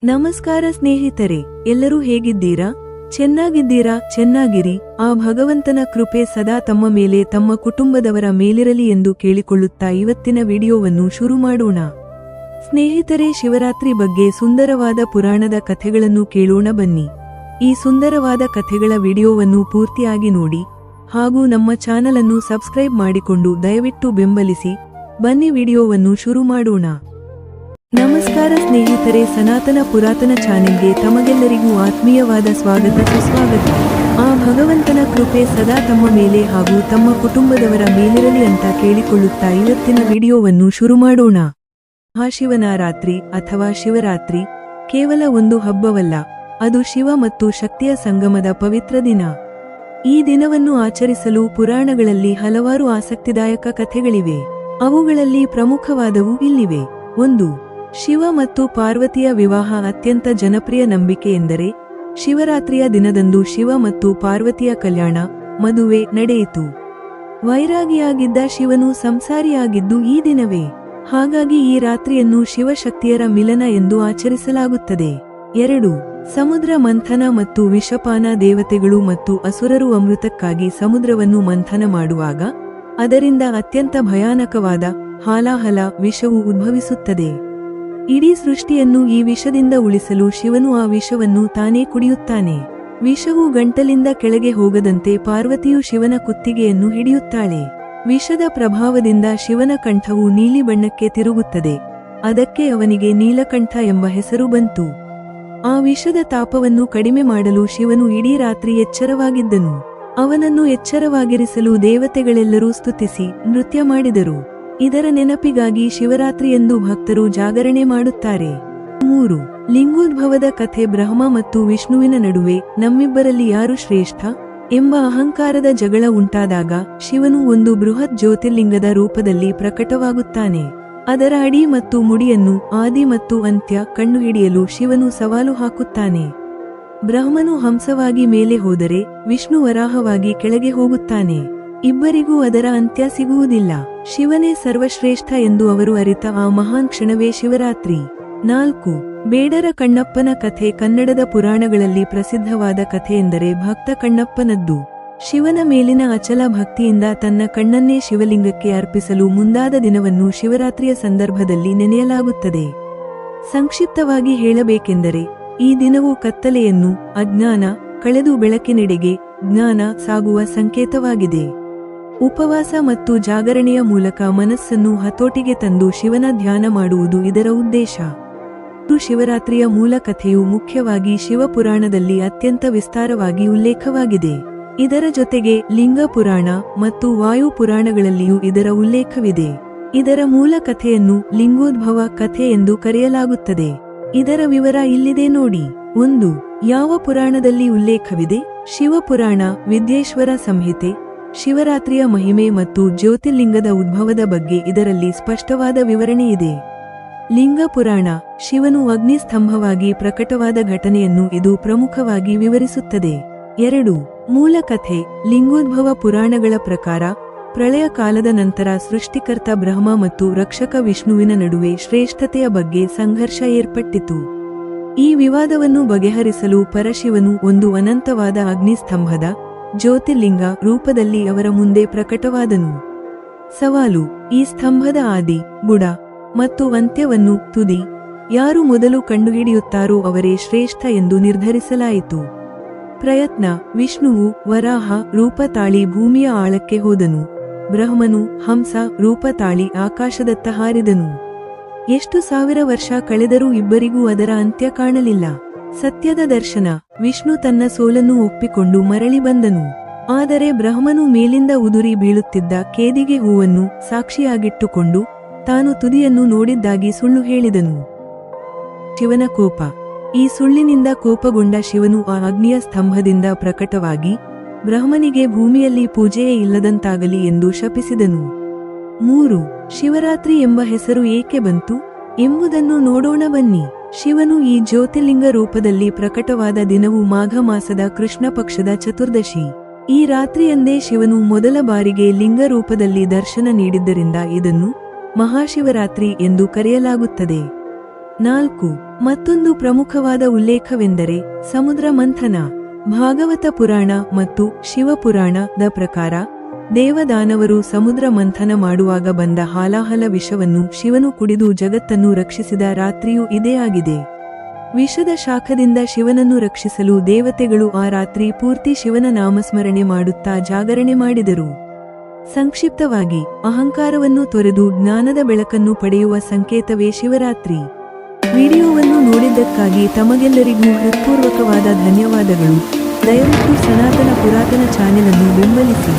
ನಮಸ್ಕಾರ ಸ್ನೇಹಿತರೆ, ಎಲ್ಲರೂ ಹೇಗಿದ್ದೀರಾ? ಚೆನ್ನಾಗಿರಿ. ಆ ಭಗವಂತನ ಕೃಪೆ ಸದಾ ತಮ್ಮ ಮೇಲೆ ತಮ್ಮ ಕುಟುಂಬದವರ ಮೇಲಿರಲಿ ಎಂದು ಕೇಳಿಕೊಳ್ಳುತ್ತಾ ಇವತ್ತಿನ ವಿಡಿಯೋವನ್ನು ಶುರು ಮಾಡೋಣ. ಸ್ನೇಹಿತರೆ, ಶಿವರಾತ್ರಿ ಬಗ್ಗೆ ಸುಂದರವಾದ ಪುರಾಣದ ಕಥೆಗಳನ್ನು ಕೇಳೋಣ ಬನ್ನಿ. ಈ ಸುಂದರವಾದ ಕಥೆಗಳ ವಿಡಿಯೋವನ್ನು ಪೂರ್ತಿಯಾಗಿ ನೋಡಿ ಹಾಗೂ ನಮ್ಮ ಚಾನಲ್ ಅನ್ನು ಸಬ್ಸ್ಕ್ರೈಬ್ ಮಾಡಿಕೊಂಡು ದಯವಿಟ್ಟು ಬೆಂಬಲಿಸಿ. ಬನ್ನಿ ವಿಡಿಯೋವನ್ನು ಶುರು ಮಾಡೋಣ. ನಮಸ್ಕಾರ ಸ್ನೇಹಿತರೆ, ಸನಾತನ ಪುರಾತನ ಚಾನೆಲ್ಗೆ ತಮಗೆಲ್ಲರಿಗೂ ಆತ್ಮೀಯವಾದ ಸುಸ್ವಾಗತ. ಆ ಭಗವಂತನ ಕೃಪೆ ಸದಾ ತಮ್ಮ ಮೇಲೆ ಹಾಗೂ ತಮ್ಮ ಕುಟುಂಬದವರ ಮೇಲಿರಲಿ ಅಂತ ಕೇಳಿಕೊಳ್ಳುತ್ತಾ ಇವತ್ತಿನ ವಿಡಿಯೋವನ್ನು ಶುರು ಮಾಡೋಣ. ಮಹಾಶಿವನ ರಾತ್ರಿ ಅಥವಾ ಶಿವರಾತ್ರಿ ಕೇವಲ ಒಂದು ಹಬ್ಬವಲ್ಲ, ಅದು ಶಿವ ಮತ್ತು ಶಕ್ತಿಯ ಸಂಗಮದ ಪವಿತ್ರ ದಿನ. ಈ ದಿನವನ್ನು ಆಚರಿಸಲು ಪುರಾಣಗಳಲ್ಲಿ ಹಲವಾರು ಆಸಕ್ತಿದಾಯಕ ಕಥೆಗಳಿವೆ. ಅವುಗಳಲ್ಲಿ ಪ್ರಮುಖವಾದವು ಇಲ್ಲಿವೆ. 1. ಶಿವ ಮತ್ತು ಪಾರ್ವತಿಯ ವಿವಾಹ. ಅತ್ಯಂತ ಜನಪ್ರಿಯ ನಂಬಿಕೆ ಎಂದರೆ ಶಿವರಾತ್ರಿಯ ದಿನದಂದು ಶಿವ ಮತ್ತು ಪಾರ್ವತಿಯ ಕಲ್ಯಾಣ ಮದುವೆ ನಡೆಯಿತು. ವೈರಾಗಿಯಾಗಿದ್ದ ಶಿವನು ಸಂಸಾರಿಯಾಗಿದ್ದು ಈ ದಿನವೇ. ಹಾಗಾಗಿ ಈ ರಾತ್ರಿಯನ್ನು ಶಿವಶಕ್ತಿಯರ ಮಿಲನ ಎಂದು ಆಚರಿಸಲಾಗುತ್ತದೆ. 2. ಸಮುದ್ರ ಮಂಥನ ಮತ್ತು ವಿಷಪಾನ. ದೇವತೆಗಳು ಮತ್ತು ಅಸುರರು ಅಮೃತಕ್ಕಾಗಿ ಸಮುದ್ರವನ್ನು ಮಂಥನ ಮಾಡುವಾಗ ಅದರಿಂದ ಅತ್ಯಂತ ಭಯಾನಕವಾದ ಹಾಲಾಹಲ ವಿಷವು ಉದ್ಭವಿಸುತ್ತದೆ. ಇಡೀ ಸೃಷ್ಟಿಯನ್ನು ಈ ವಿಷದಿಂದ ಉಳಿಸಲು ಶಿವನು ಆ ವಿಷವನ್ನು ತಾನೇ ಕುಡಿಯುತ್ತಾನೆ. ವಿಷವು ಗಂಟಲಿಂದ ಕೆಳಗೆ ಹೋಗದಂತೆ ಪಾರ್ವತಿಯು ಶಿವನ ಕುತ್ತಿಗೆಯನ್ನು ಹಿಡಿಯುತ್ತಾಳೆ. ವಿಷದ ಪ್ರಭಾವದಿಂದ ಶಿವನ ಕಂಠವು ನೀಲಿ ಬಣ್ಣಕ್ಕೆ ತಿರುಗುತ್ತದೆ. ಅದಕ್ಕೆ ಅವನಿಗೆ ನೀಲಕಂಠ ಎಂಬ ಹೆಸರು ಬಂತು. ಆ ವಿಷದ ತಾಪವನ್ನು ಕಡಿಮೆ ಮಾಡಲು ಶಿವನು ಇಡೀ ರಾತ್ರಿ ಎಚ್ಚರವಾಗಿದ್ದನು. ಅವನನ್ನು ಎಚ್ಚರವಾಗಿರಿಸಲು ದೇವತೆಗಳೆಲ್ಲರೂ ಸ್ತುತಿಸಿ ನೃತ್ಯ ಮಾಡಿದರು. ಇದರ ನೆನಪಿಗಾಗಿ ಶಿವರಾತ್ರಿಯೆಂದು ಭಕ್ತರು ಜಾಗರಣೆ ಮಾಡುತ್ತಾರೆ. 3. ಲಿಂಗೋದ್ಭವದ ಕಥೆ. ಬ್ರಹ್ಮ ಮತ್ತು ವಿಷ್ಣುವಿನ ನಡುವೆ ನಮ್ಮಿಬ್ಬರಲ್ಲಿ ಯಾರು ಶ್ರೇಷ್ಠ ಎಂಬ ಅಹಂಕಾರದ ಜಗಳ ಉಂಟಾದಾಗ ಶಿವನು ಒಂದು ಬೃಹತ್ ಜ್ಯೋತಿರ್ಲಿಂಗದ ರೂಪದಲ್ಲಿ ಪ್ರಕಟವಾಗುತ್ತಾನೆ. ಅದರ ಅಡಿ ಮತ್ತು ಮುಡಿಯನ್ನು, ಆದಿ ಮತ್ತು ಅಂತ್ಯ ಕಂಡುಹಿಡಿಯಲು ಶಿವನು ಸವಾಲು ಹಾಕುತ್ತಾನೆ. ಬ್ರಹ್ಮನು ಹಂಸವಾಗಿ ಮೇಲೆ ಹೋದರೆ ವಿಷ್ಣು ವರಾಹವಾಗಿ ಕೆಳಗೆ ಹೋಗುತ್ತಾನೆ. ಇಬ್ಬರಿಗೂ ಅದರ ಅಂತ್ಯ ಸಿಗುವುದಿಲ್ಲ. ಶಿವನೇ ಸರ್ವಶ್ರೇಷ್ಠ ಎಂದು ಅವರು ಅರಿತ ಆ ಮಹಾನ್ ಕ್ಷಣವೇ ಶಿವರಾತ್ರಿ. 4. ಬೇಡರ ಕಣ್ಣಪ್ಪನ ಕಥೆ. ಕನ್ನಡದ ಪುರಾಣಗಳಲ್ಲಿ ಪ್ರಸಿದ್ಧವಾದ ಕಥೆಯೆಂದರೆ ಭಕ್ತ ಕಣ್ಣಪ್ಪನದ್ದು. ಶಿವನ ಮೇಲಿನ ಅಚಲ ಭಕ್ತಿಯಿಂದ ತನ್ನ ಕಣ್ಣನ್ನೇ ಶಿವಲಿಂಗಕ್ಕೆ ಅರ್ಪಿಸಲು ಮುಂದಾದ ದಿನವನ್ನು ಶಿವರಾತ್ರಿಯ ಸಂದರ್ಭದಲ್ಲಿ ನೆನೆಯಲಾಗುತ್ತದೆ. ಸಂಕ್ಷಿಪ್ತವಾಗಿ ಹೇಳಬೇಕೆಂದರೆ ಈ ದಿನವು ಕತ್ತಲೆಯನ್ನು, ಅಜ್ಞಾನ ಕಳೆದು ಬೆಳಕಿನೆಡೆಗೆ ಜ್ಞಾನ ಸಾಗುವ ಸಂಕೇತವಾಗಿದೆ. ಉಪವಾಸ ಮತ್ತು ಜಾಗರಣೆಯ ಮೂಲಕ ಮನಸ್ಸನ್ನು ಹತೋಟಿಗೆ ತಂದು ಶಿವನ ಧ್ಯಾನ ಮಾಡುವುದು ಇದರ ಉದ್ದೇಶ. ಶಿವರಾತ್ರಿಯ ಮೂಲ ಕಥೆಯು ಮುಖ್ಯವಾಗಿ ಶಿವಪುರಾಣದಲ್ಲಿ ಅತ್ಯಂತ ವಿಸ್ತಾರವಾಗಿ ಉಲ್ಲೇಖವಾಗಿದೆ. ಇದರ ಜೊತೆಗೆ ಲಿಂಗ ಪುರಾಣ ಮತ್ತು ವಾಯು ಪುರಾಣಗಳಲ್ಲಿಯೂ ಇದರ ಉಲ್ಲೇಖವಿದೆ. ಇದರ ಮೂಲ ಕಥೆಯನ್ನು ಲಿಂಗೋದ್ಭವ ಕಥೆ ಎಂದು ಕರೆಯಲಾಗುತ್ತದೆ. ಇದರ ವಿವರ ಇಲ್ಲಿದೆ ನೋಡಿ. 1. ಯಾವ ಪುರಾಣದಲ್ಲಿ ಉಲ್ಲೇಖವಿದೆ? ಶಿವಪುರಾಣ, ವಿದ್ಯೇಶ್ವರ ಸಂಹಿತೆ. ಶಿವರಾತ್ರಿಯ ಮಹಿಮೆ ಮತ್ತು ಜ್ಯೋತಿರ್ಲಿಂಗದ ಉದ್ಭವದ ಬಗ್ಗೆ ಇದರಲ್ಲಿ ಸ್ಪಷ್ಟವಾದ ವಿವರಣೆಯಿದೆ. ಲಿಂಗ ಪುರಾಣ, ಶಿವನು ಅಗ್ನಿಸ್ತಂಭವಾಗಿ ಪ್ರಕಟವಾದ ಘಟನೆಯನ್ನು ಇದು ಪ್ರಮುಖವಾಗಿ ವಿವರಿಸುತ್ತದೆ. 2. ಮೂಲ ಕಥೆ. ಲಿಂಗೋದ್ಭವ ಪುರಾಣಗಳ ಪ್ರಕಾರ ಪ್ರಳಯ ಕಾಲದ ನಂತರ ಸೃಷ್ಟಿಕರ್ತ ಬ್ರಹ್ಮ ಮತ್ತು ರಕ್ಷಕ ವಿಷ್ಣುವಿನ ನಡುವೆ ಶ್ರೇಷ್ಠತೆಯ ಬಗ್ಗೆ ಸಂಘರ್ಷ ಏರ್ಪಟ್ಟಿತು. ಈ ವಿವಾದವನ್ನು ಬಗೆಹರಿಸಲು ಪರಶಿವನು ಒಂದು ಅನಂತವಾದ ಅಗ್ನಿಸ್ತಂಭದ ಜ್ಯೋತಿರ್ಲಿಂಗ ರೂಪದಲ್ಲಿ ಅವರ ಮುಂದೆ ಪ್ರಕಟವಾದನು. ಸವಾಲು: ಈ ಸ್ತಂಭದ ಆದಿ, ಬುಡ ಮತ್ತು ಅಂತ್ಯವನ್ನು, ತುದಿ ಯಾರು ಮೊದಲು ಕಂಡುಹಿಡಿಯುತ್ತಾರೋ ಅವರೇ ಶ್ರೇಷ್ಠ ಎಂದು ನಿರ್ಧರಿಸಲಾಯಿತು. ಪ್ರಯತ್ನ: ವಿಷ್ಣುವು ವರಾಹ ರೂಪ ತಾಳಿ ಭೂಮಿಯ ಆಳಕ್ಕೆ ಹೋದನು. ಬ್ರಹ್ಮನು ಹಂಸ ರೂಪ ತಾಳಿ ಆಕಾಶದತ್ತ ಹಾರಿದನು. ಎಷ್ಟು ಸಾವಿರ ವರ್ಷ ಕಳೆದರೂ ಇಬ್ಬರಿಗೂ ಅದರ ಅಂತ್ಯ ಕಾಣಲಿಲ್ಲ. ಸತ್ಯದ ದರ್ಶನ: ವಿಷ್ಣು ತನ್ನ ಸೋಲನ್ನು ಒಪ್ಪಿಕೊಂಡು ಮರಳಿ ಬಂದನು. ಆದರೆ ಬ್ರಹ್ಮನು ಮೇಲಿಂದ ಉದುರಿ ಬೀಳುತ್ತಿದ್ದ ಕೇದಿಗೆ ಹೂವನ್ನು ಸಾಕ್ಷಿಯಾಗಿಟ್ಟುಕೊಂಡು ತಾನು ತುದಿಯನ್ನು ನೋಡಿದ್ದಾಗಿ ಸುಳ್ಳು ಹೇಳಿದನು. ಶಿವನ ಕೋಪ. ಈ ಸುಳ್ಳಿನಿಂದ ಕೋಪಗೊಂಡ ಶಿವನು ಆ ಅಗ್ನಿಯ ಸ್ತಂಭದಿಂದ ಪ್ರಕಟವಾಗಿ ಬ್ರಹ್ಮನಿಗೆ ಭೂಮಿಯಲ್ಲಿ ಪೂಜೆಯೇ ಇಲ್ಲದಂತಾಗಲಿ ಎಂದು ಶಪಿಸಿದನು. 3. ಶಿವರಾತ್ರಿ ಎಂಬ ಹೆಸರು ಏಕೆ ಬಂತು ಎಂಬುದನ್ನು ನೋಡೋಣ ಬನ್ನಿ. ಶಿವನು ಈ ಜ್ಯೋತಿರ್ಲಿಂಗ ರೂಪದಲ್ಲಿ ಪ್ರಕಟವಾದ ದಿನವು ಮಾಘ ಮಾಸದ ಕೃಷ್ಣ ಪಕ್ಷದ ಚತುರ್ದಶಿ. ಈ ರಾತ್ರಿಯಂದೇ ಶಿವನು ಮೊದಲ ಬಾರಿಗೆ ಲಿಂಗ ರೂಪದಲ್ಲಿ ದರ್ಶನ ನೀಡಿದ್ದರಿಂದ ಇದನ್ನು ಮಹಾಶಿವರಾತ್ರಿ ಎಂದು ಕರೆಯಲಾಗುತ್ತದೆ. 4. ಮತ್ತೊಂದು ಪ್ರಮುಖವಾದ ಉಲ್ಲೇಖವೆಂದರೆ ಸಮುದ್ರ ಮಂಥನ. ಭಾಗವತ ಪುರಾಣ ಮತ್ತು ಶಿವಪುರಾಣದ ಪ್ರಕಾರ ದೇವದಾನವರು ಸಮುದ್ರ ಮಂಥನ ಮಾಡುವಾಗ ಬಂದ ಹಾಲಾಹಲ ವಿಷವನ್ನು ಶಿವನು ಕುಡಿದು ಜಗತ್ತನ್ನು ರಕ್ಷಿಸಿದ ರಾತ್ರಿಯೂ ಇದೇ ಆಗಿದೆ. ವಿಷದ ಶಾಖದಿಂದ ಶಿವನನ್ನು ರಕ್ಷಿಸಲು ದೇವತೆಗಳು ಆ ರಾತ್ರಿ ಪೂರ್ತಿ ಶಿವನ ನಾಮಸ್ಮರಣೆ ಮಾಡುತ್ತಾ ಜಾಗರಣೆ ಮಾಡಿದರು. ಸಂಕ್ಷಿಪ್ತವಾಗಿ, ಅಹಂಕಾರವನ್ನು ತೊರೆದು ಜ್ಞಾನದ ಬೆಳಕನ್ನು ಪಡೆಯುವ ಸಂಕೇತವೇ ಶಿವರಾತ್ರಿ. ವಿಡಿಯೋವನ್ನು ನೋಡಿದ್ದಕ್ಕಾಗಿ ತಮಗೆಲ್ಲರಿಗೂ ಹೃತ್ಪೂರ್ವಕವಾದ ಧನ್ಯವಾದಗಳು. ದಯವಿಟ್ಟು ಸನಾತನ ಪುರಾತನ ಚಾನೆಲ್ ಅನ್ನು ಬೆಂಬಲಿಸಿ.